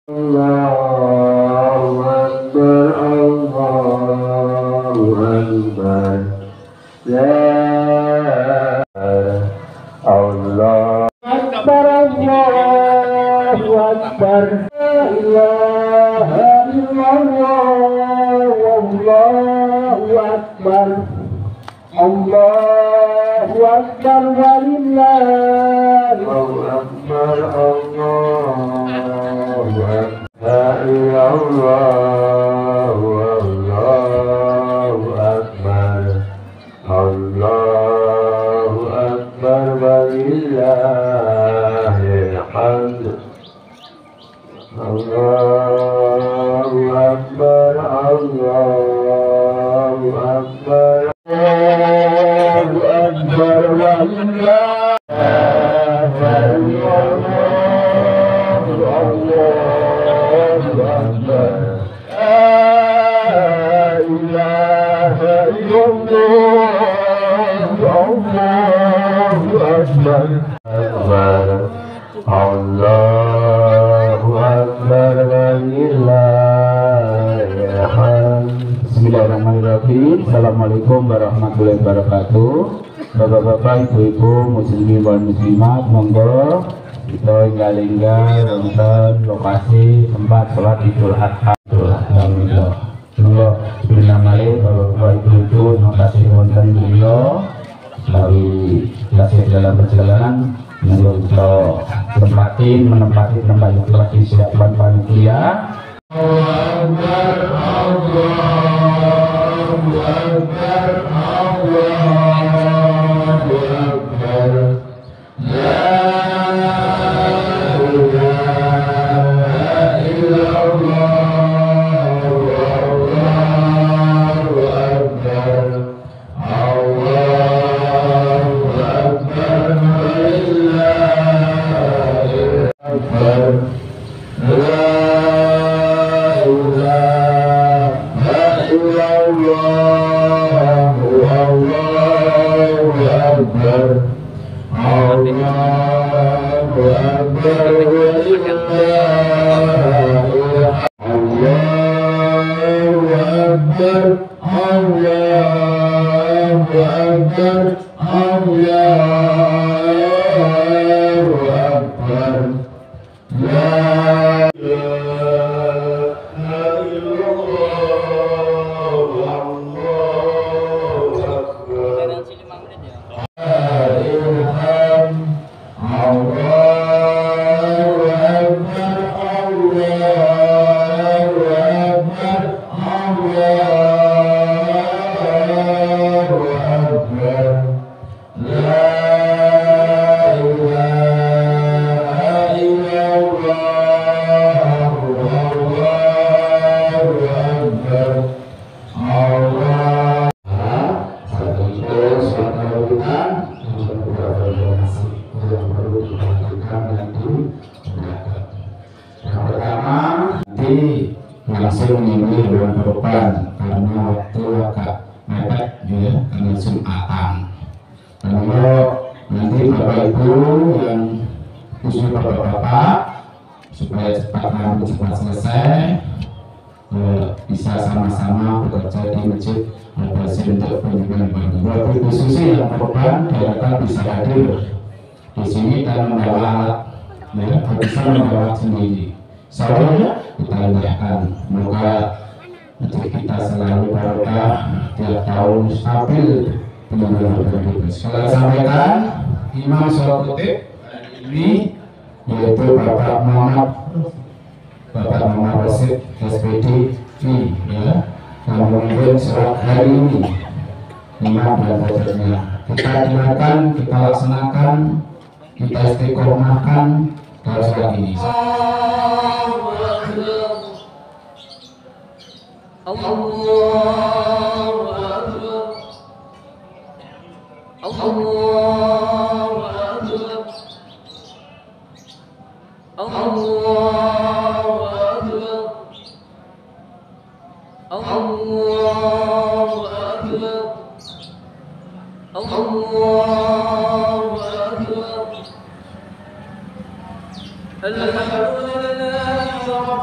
Allahu Akbar, Allahu Akbar, la Allah Akbar, Allahu Akbar, la ilaha illallah, Allahu Akbar, Allahu Akbar, walillahi akbar, Allahu Akbar, la ilallah, Allahu Akbar, Allahu Akbar, walillahil hamd, Allahu Akbar, Allahu Akbar, Allahu Akbar, walillahi Allahu Akbar, walillahil hamd. Bismillahirrahmanirrahim. Assalamualaikum warahmatullahi wabarakatuh. Bapak-bapak, ibu-ibu, muslimin dan muslimat, monggo kita inggal-inggal wonten lokasi tempat sholat Idul Adha. Monggo binamale bapak-bapak, ibu-ibu, lokasi wonten monggo dari kasih dalam perjalanan monggo kita menempati tempat yang telah disiapkan panitia. Allahu Akbar, Allahu Akbar, la ilaha illallah, Allahu Akbar, Allahu Akbar, walillahil akbar, la langsung minggu bulan depan karena waktu agak mepet ya, karena Jumatan. Kalau nanti Bapak Ibu yang khusus bapak-bapak supaya cepat selesai bisa sama-sama bekerja di masjid Al-Basir untuk pendidikan baru. Bapak Ibu khusus yang korban diharapkan bisa hadir di sini dan membawa alat, bisa membawa sendiri. Soalnya kita indahkan, semoga negeri kita selalu barokah, tiap tahun stabil benar-benar begitu. Sekali sampaikan Imam sholat kutip ini yaitu Bapak Muhammad Rasid SPD ya, yang memimpin sholat hari ini Imam dan badannya. Kita dengarkan, kita laksanakan, kita istiqomahkan dalam sholat ini. Allahu Akbar, Allahu Akbar, Allahu Akbar, Allahu Akbar, Allahu Akbar, Alhamdulillah.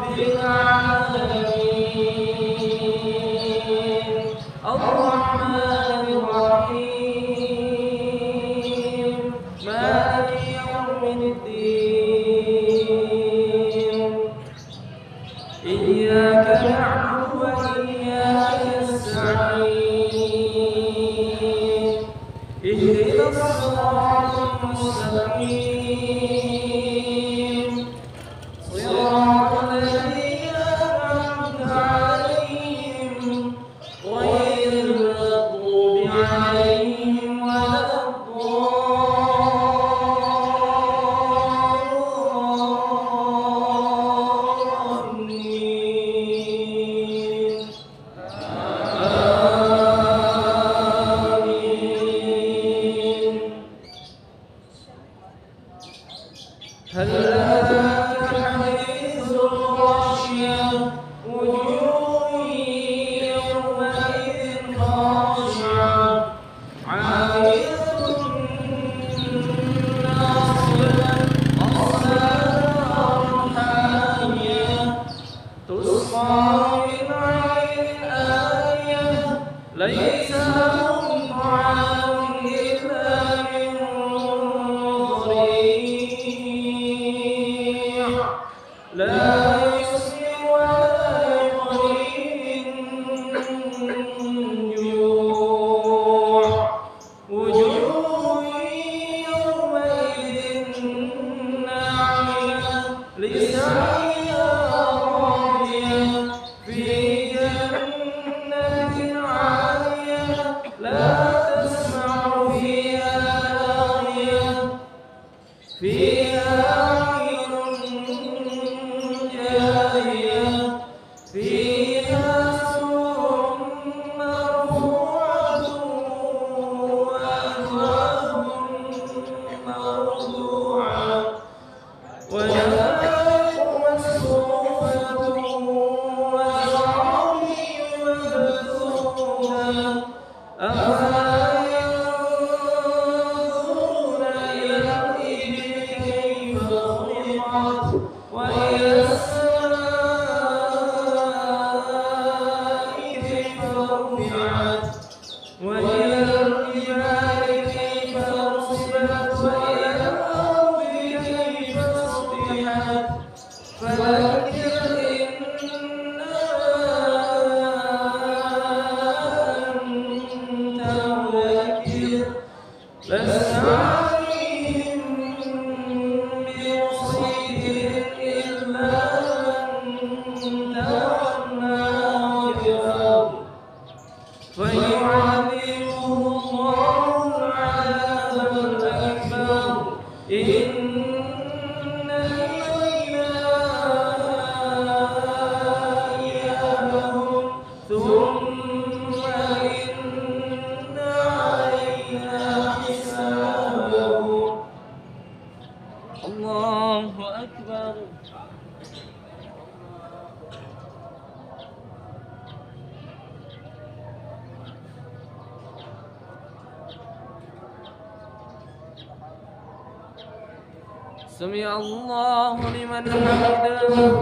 سمع الله لمن حمده.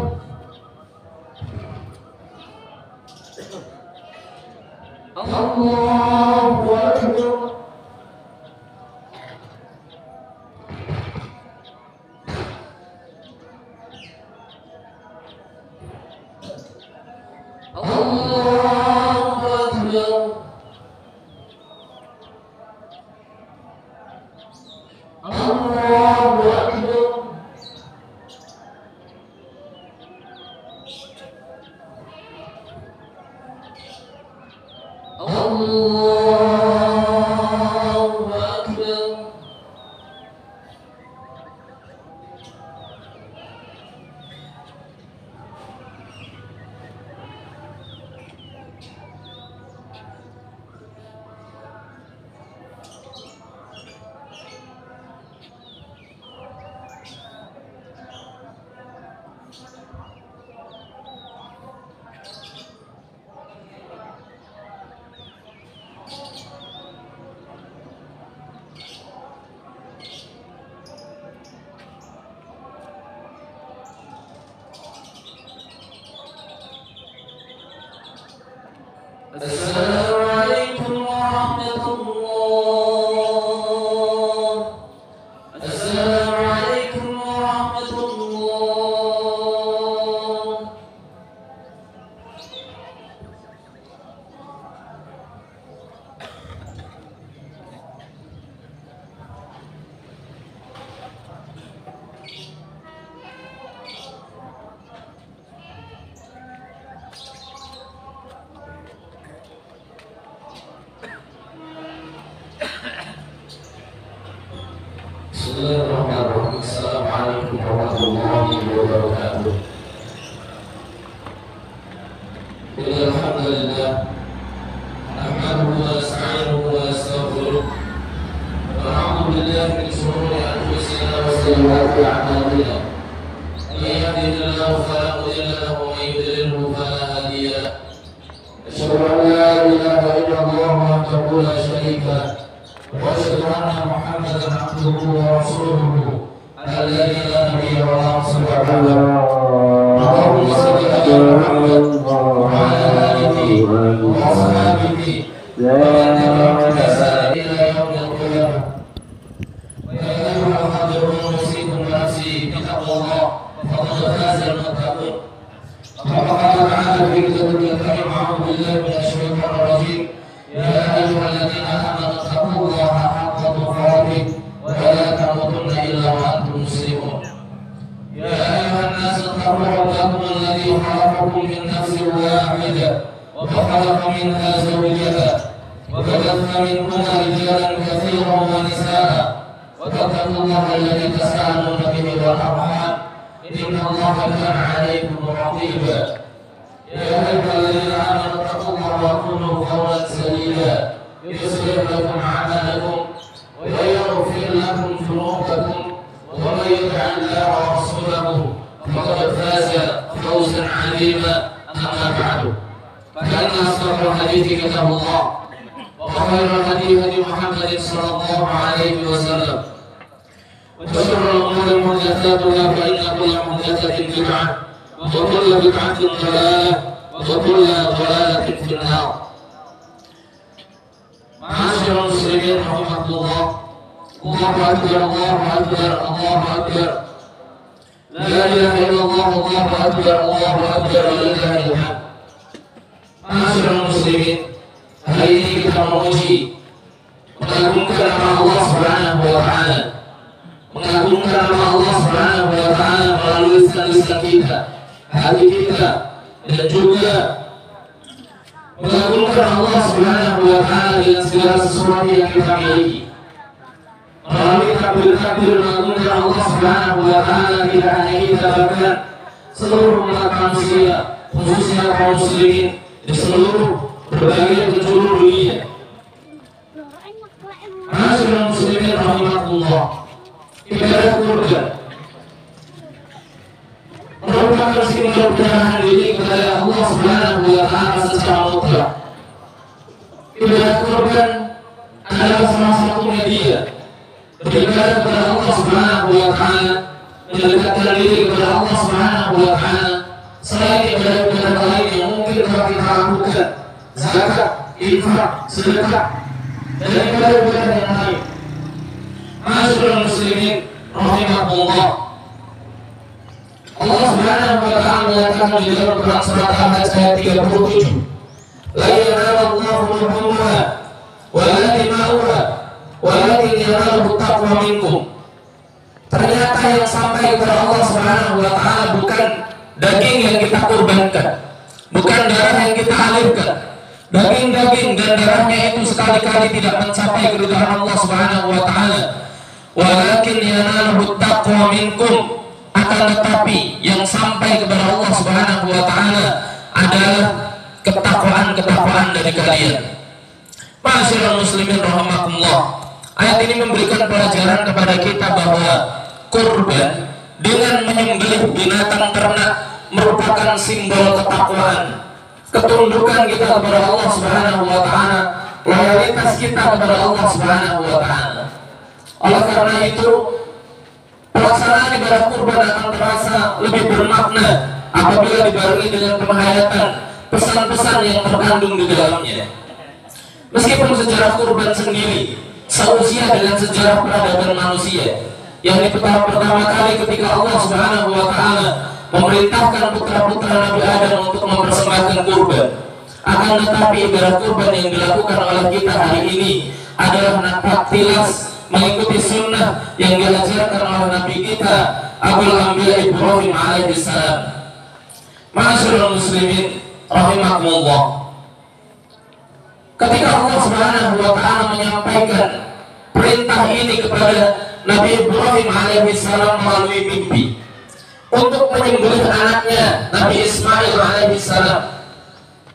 الله أكبر. السلام عليكم ورحمة الله. السلام عليكم ورحمة الله. Bismillahirrahmanirrahim. Assalamualaikum warahmatullahi wabarakatuh. Alhamdulillah, nahmaduhu wa nasta'inuhu wa nastaghfiruh wa na'udzu billahi min shururi anfusina wa sayyi'ati a'malina. Man yahdihillahu fala mudilla lahu wa man yudlilhu fala hadiya lahu. Asyhadu an la ilaha illallah wahdahu la syarika lahu وأشهد أن محمدا عبده ورسوله الذي لا نبي ولا رسول بعده. اللهم صل على محمد وعلى آله وأصحابه ومن تبعهم بإحسان إلى يوم القيامة. ويا أيها الحاضرون أوصيكم ونفسي بتقوى الله فقد فاز المتقون. وقد قال تعالى في كتابه الكريم: أعوذ بالله من الشيطان الرجيم. يا أيها الذين آمنوا اتقوا الله حق تقاته ولا تموتن إلا وأنتم مسلمون. يا أيها الناس اتقوا ربكم الذي خلقكم من نفس واحدة وخلق منها زوجها وبث منهما رجالا كثيرا ونساء واتقوا الله الذي تساءلون به والأرحام إن الله كان عليكم رقيبا. يا أيها الذين آمنوا اتقوا الله وقولوا قولا سديدا يصلح لكم أعمالكم ويغفر لكم ذنوبكم ومن يطع الله ورسوله فقد فاز فوزا عظيما. أما بعد فإن أصدق الحديث كتاب الله وخير الهدي هدي محمد صلى الله عليه وسلم وشر الأمور محدثاتها فإن كل محدثة بدعة وكل بدعة ضلالة وكل ضلالة في النار. معاشر المسلمين رحمكم الله، الله أكبر الله أكبر الله أكبر، لا إله إلا الله الله أكبر الله أكبر ولله الحمد. معاشر المسلمين, hari ini kita memuji, mengagungkan nama Allah Subhanahu wa Ta'ala, mengagungkan nama Allah Subhanahu wa Ta'ala melalui lisan kita, hati kita, dan juga mengagungkan Allah Subhanahu wa Ta'ala dengan segala sesuatu yang kita miliki. Melalui takbir-takbir mengagungkan Allah Subhanahu wa Ta'ala, tidak hanya kita, bahkan seluruh umat manusia, khususnya kaum muslimin di seluruh berbagai penjuru dunia. Masyaallah muslimin rahimakumullah, ibadah kurban merupakan simbol penyerahan diri kepada Allah Subhanahu wa Ta'ala secara mutlak. Ibadah kurban adalah salah satu media beribadah kepada Allah Subhanahu wa Ta'ala, mendekatkan diri kepada Allah Subhanahu wa Ta'ala selain ibadah-ibadah lain yang mungkin telah kita lakukan, zakat, infak, sedekah, dan ibadah-ibadah yang lain. Masyaallah muslimin rahimakumullah, Allah Subhanahu wa Ta'ala menyatakan di dalam Quran surat Al-Hajj ayat 37, la yanalullahu luhumha wala dima'uha walakin yanaluhu taqwa minkum. Ternyata yang sampai kepada Allah Subhanahu wa Ta'ala bukan daging yang kita kurbankan, bukan darah yang kita alirkan. Daging-daging dan darahnya itu sekali-kali tidak mencapai keridhaan Allah Subhanahu wa Ta'ala. Walakin yanaluhu taqwa minkum, akan tetapi yang sampai kepada Allah Subhanahu wa Ta'ala adalah ketakwaan dari kalian. Masyaallah muslimin rahimakumullah, ayat ini memberikan pelajaran kepada kita bahwa kurban dengan menyembelih binatang ternak merupakan simbol ketakwaan, ketundukan kita kepada Allah Subhanahu wa Ta'ala, loyalitas kita kepada Allah Subhanahu wa Ta'ala. Oleh karena itu, pelaksanaan ibadah kurban akan terasa lebih bermakna apabila dibarengi dengan penghayatan pesan-pesan yang terkandung di dalamnya. Meskipun sejarah kurban sendiri seusia dengan sejarah peradaban manusia, yang pertama kali ketika Allah Subhanahu wa Ta'ala memerintahkan putra-putra Nabi Adam untuk mempersembahkan kurban. Akan tetapi ibadah kurban yang dilakukan oleh kita hari ini adalah naktilas mengikuti sunnah yang diajarkan oleh Nabi kita Abul Anbiya Ibrahim alaihissalam. Ma'asyiral muslimin rahimakumullah, ketika Allah Subhanahu wa Ta'ala menyampaikan perintah ini kepada Nabi Ibrahim alaihissalam melalui mimpi untuk menyembelih anaknya Nabi Ismail alaihissalam,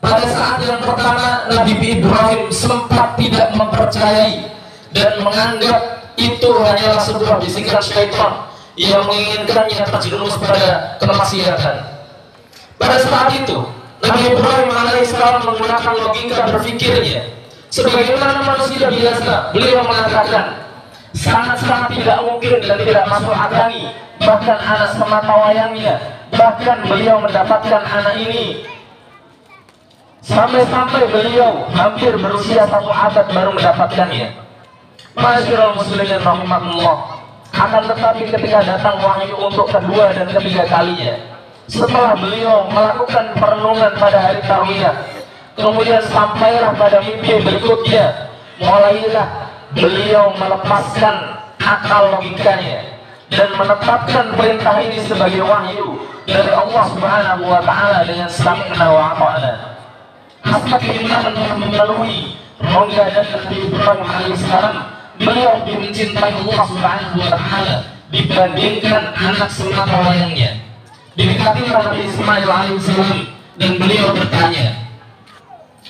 pada saat yang pertama Nabi Ibrahim sempat tidak mempercayai dan menganggap itu hanyalah sebuah bisikan syaitan yang menginginkannya terjerumus pada kemaksiatan. Pada saat itu Nabi Ibrahim alaihissalam menggunakan logika berpikirnya sebagaimana manusia biasa. Beliau mengatakan sangat-sangat tidak mungkin dan tidak masuk akal, bahkan anak semata wayangnya, bahkan beliau mendapatkan anak ini sampai beliau hampir berusia 1 abad baru mendapatkannya. Ma'asyiral muslimin rahimakumullah, akan tetapi ketika datang wahyu untuk kedua dan ketiga kalinya, setelah beliau melakukan perenungan pada hari Tarwiyah, kemudian sampailah pada mimpi berikutnya, mulailah beliau melepaskan akal logikanya dan menetapkan perintah ini sebagai wahyu dari Allah Subhanahu wa Ta'ala dengan sami'na wa ata'na. Hasrat keimanan yang melalui rongga dan Nabi Ibrahim alaihissalam, beliau lebih mencintai Allah Subhanahu wa Ta'ala dibandingkan anak semata wayangnya. Didekatilah Nabi Ismail alaihissalam dan beliau bertanya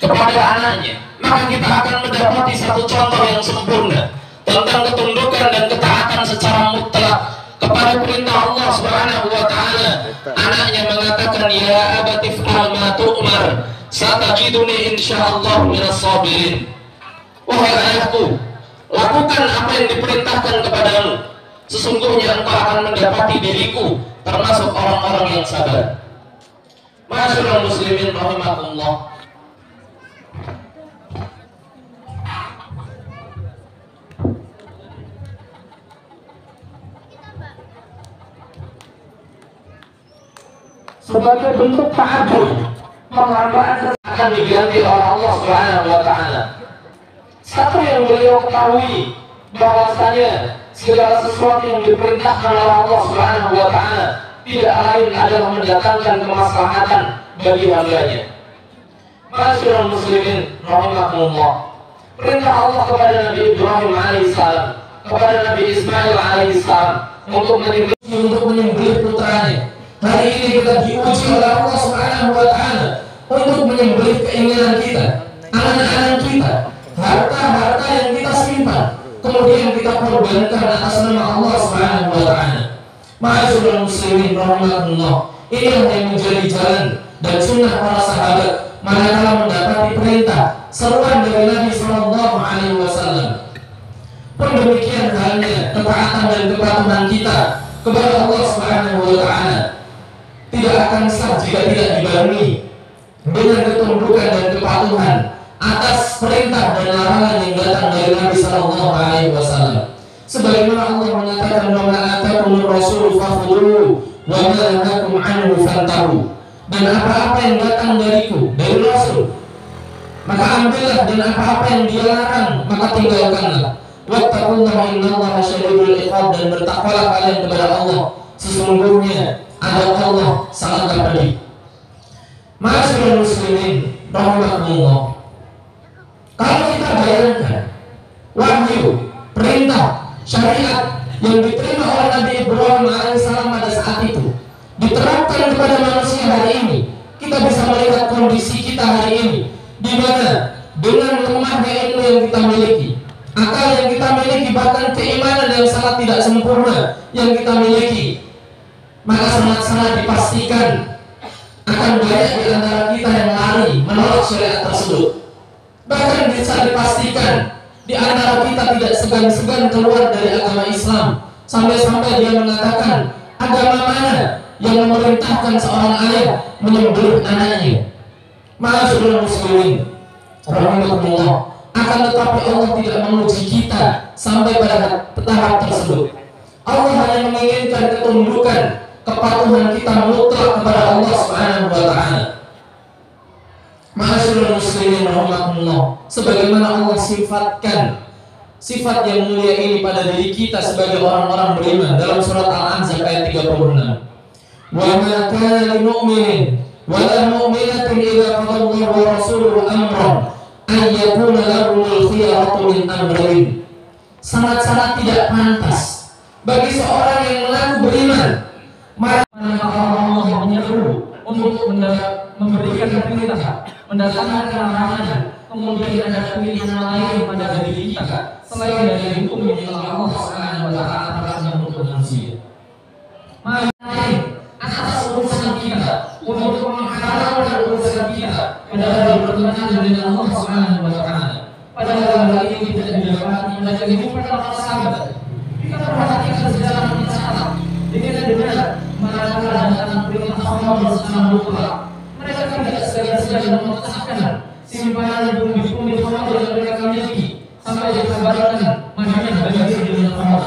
kepada anaknya, maka kita akan mendapati satu contoh yang sempurna tentang ketundukan dan ketaatan secara mutlak kepada perintah Allah Subhanahu wa Ta'ala. Anaknya mengatakan, ya abati fa'al ma tu'mar satajiduni insyaallah minas sabirin. Wahai ayahku, lakukan apa yang diperintahkan kepadamu, sesungguhnya engkau akan mendapati diriku termasuk orang-orang yang sabar. Ma'asyiral muslimin rahimakumullah, sebagai bentuk ta'abbud, penghambaan akan diganti oleh Allah Subhanahu wa Ta'ala. Satu yang beliau ketahui bahwasanya segala sesuatu yang diperintahkan oleh Allah Subhanahu wa Ta'ala tidak lain adalah mendatangkan kemaslahatan bagi hambanya. Ma'asyiral muslimin rahimakumullah, perintah Allah kepada Nabi Ibrahim alaihissalam, kepada Nabi Ismail alaihissalam untuk menyembelih putranya. Hari ini kita diuji oleh Allah Subhanahu wa Ta'ala untuk menyembelih keinginan kita, anak-anak kita, harta-harta yang kita simpan, kemudian kita korbankan atas nama Allah Subhanahu wa Ta'ala. Ma'asyiral muslimin rahimakumullah, inilah yang menjadi jalan dan sunnah para sahabat manakala mendapati perintah seruan dari Nabi Sallallahu Alaihi Wasallam. Pun demikian halnya ketaatan dan kepatuhan kita kepada Allah Subhanahu wa Ta'ala tidak akan sah jika tidak dibarengi dengan ketundukan dan kepatuhan atas perintah dan larangan yang datang dari Nabi Sallallahu Alaihi Wasallam. Sebagaimana Allah mengatakan, wa ma atakumur rasul fakhudhuhu wa ma nahakum anhu fantahu. Dan apa-apa yang datang dariku, dari Rasul, maka ambillah, dan apa-apa yang dia larang maka tinggalkanlah. Wattaqullaha innallaha syadidul iqab, dan bertakwalah kalian kepada Allah, sesungguhnya adab Allah sangatlah pedih. Ma'asyiral muslimin rahimakumullah, kalau kita bayangkan wahyu, perintah, syariat yang diterima oleh Nabi Ibrahim alaihissalam pada saat itu diterapkan kepada manusia hari ini, kita bisa melihat kondisi kita hari ini, di mana dengan lemahnya ilmu yang kita miliki, akal yang kita miliki, bahkan keimanan yang sangat tidak sempurna yang kita miliki, maka sangat-sangat dipastikan akan banyak di antara kita yang lari menolak syariat tersebut. Bahkan bisa dipastikan di antara kita tidak segan-segan keluar dari agama Islam, sampai-sampai dia mengatakan, agama mana yang memerintahkan seorang ayah menyembelih anaknya? Ma'asyiral muslimin rahimakumullah, akan tetapi Allah tidak menguji kita sampai pada tahap tersebut. Allah hanya menginginkan ketundukan, kepatuhan kita mutlak kepada Allah Subhanahu wa taala. Ma'asyiral muslimin rahimakumullah, sebagaimana Allah sifatkan sifat yang mulia ini pada diri kita sebagai orang-orang beriman dalam surat Al-Ahzab ayat 36. Wa ma kana lil mu'minin wa la mu'minatin idza qadallahu wa rasuluhu amran an yakuna lahumul khiyaratu min amrihim. Sangat-sangat tidak pantas bagi seorang yang mengaku beriman maka Allah menyeru untuk memberikan perintah, mendatangkan larangan, kemudian ada pilihan lain pada diri kita selain dari hukum yang Allah Subhanahu wa taala untuk manusia. Maka atas urusan kita untuk menghalalkan urusan kita padahal bertentangan dengan Allah Subhanahu wa taala. Padahal hal ini tidak didapati pada kehidupan para sahabat. Kita perhatikan sejarah mencatat dengan manakala datang perintah Allah Subhanahu wa taala, mereka tidak segan-segan memetakkan simpanan pundi-pundi khamar yang mereka miliki sampai dikabarkan Madinah banjir dengan khamar.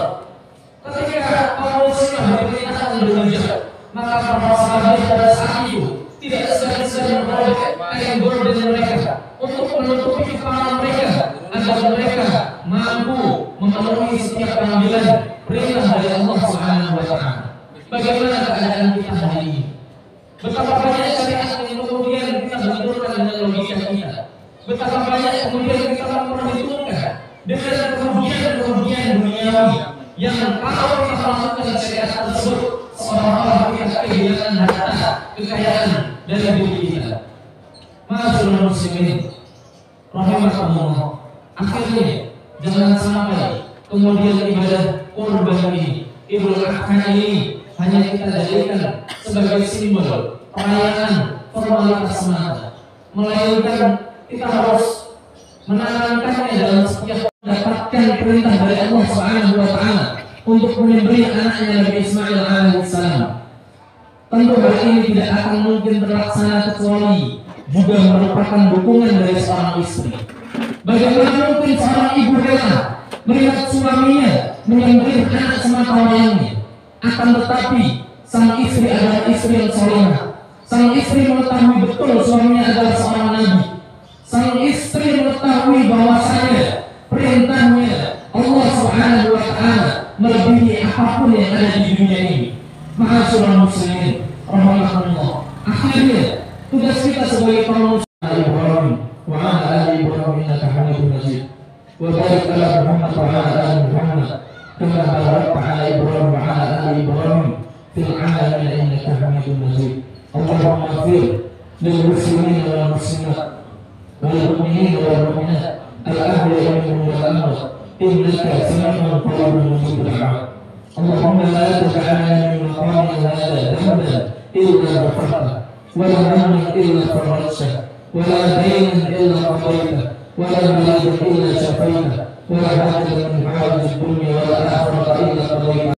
Ketika kaum muslimin diperintahkan berhijrah, maka para sahabat pada saat itu tidak segan-segan merobek kain gorden mereka untuk menutupi kepala mereka agar mereka mampu memenuhi setiap panggilan perintah dari Allah Subhanahu wa taala. Bagaimana keadaan kita hari ini? Betapa banyak syariat yang kemudian kita benturkan dengan logika kita. Betapa banyak kemudian kita memperhitungkan dengan kerugian duniawi yang kalau kita lakukan syariat tersebut seolah-olah kita kehilangan harta kekayaan dari diri kita. Ma'asyiral muslimin rahimakumullah, akhirnya jangan sampai kemudian ibadah kurban ini, Idul Adha ini hanya kita jadikan sebagai simbol perayaan formalitas semata, melainkan kita harus menanamkannya dalam setiap mendapatkan perintah dari Allah Subhanahu wa taala untuk menyembelih anaknya Nabi Ismail alaihissalam. Tentu hal ini tidak akan mungkin terlaksana kecuali juga merupakan dukungan dari seorang istri. Bagaimana mungkin seorang ibu rela melihat suaminya menyembelih anak semata wayangnya? Akan tetapi sang istri adalah istri yang soleh. Sang istri mengetahui betul suaminya adalah seorang nabi. Sang istri mengetahui bahwasanya perintahnya Allah Subhanahu wa taala melebihi apapun yang ada di dunia ini. Ma'asyiral muslimin rahimakumullah, akhirnya tugas kita sebagai kaum muslimin Ibrahim wa ala ali Ibrahim innaka Hamidum Majid wa barik ala Muhammad wa ala ali Muhammad kama barakta ala Ibrahim wa ala ali Ibrahim fil alamin innaka Hamidum Majid. Allahumma ighfir lil muslimin wal muslimat wal mu'minin wal mu'minat al ahya'i minhum wal amwat innaka sami'un qaribun mujibud da'wat. Allahumma la taj'alna min maqami hadha dhanban illa ghafartahu wa la hamman illa farajtahu wa la daynan illa qadaytahu wa la maridan illa shafaytahu wa la hajatan min hawaj ad-dunya wal akhirati illa qadaytahu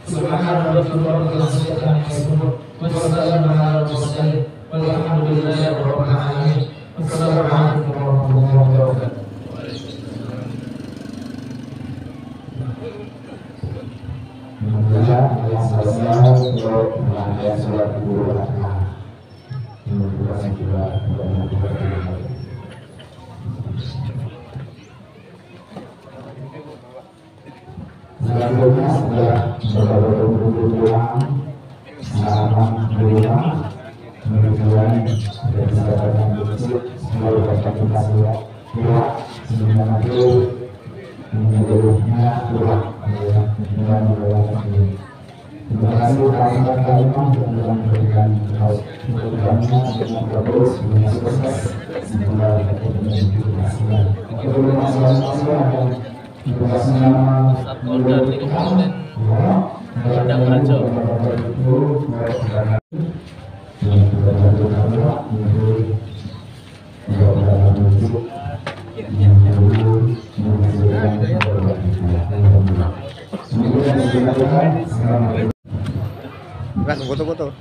Subhana rabbika rabbil izzati amma yasifun wa salamun ala al-mursalin walhamdulillahi rabbil alamin. Assalamualaikum warahmatullahi wabarakatuh. Selanjutnya setelah berpulang selamat berdoa kemudian dari sahabat masjid seluruh kita lihat sebelum itu menjadinya doa dan doa ini. Terima kasih telah kalian telah memberikan keberkahannya dengan terus dengan sukses semoga kita berhasil. Terima kasih. Yang Assalamualaikum. Langsung foto-foto.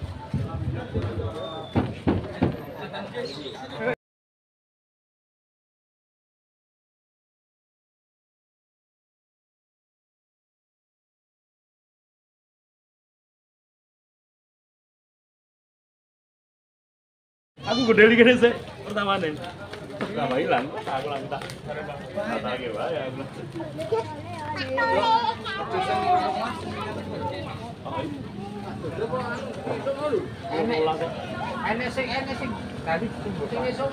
Aku gede lagi sih pertama nih. Pertama hilang, aku langsung tak. Kata lagi ya. Enek sing tadi sing esuk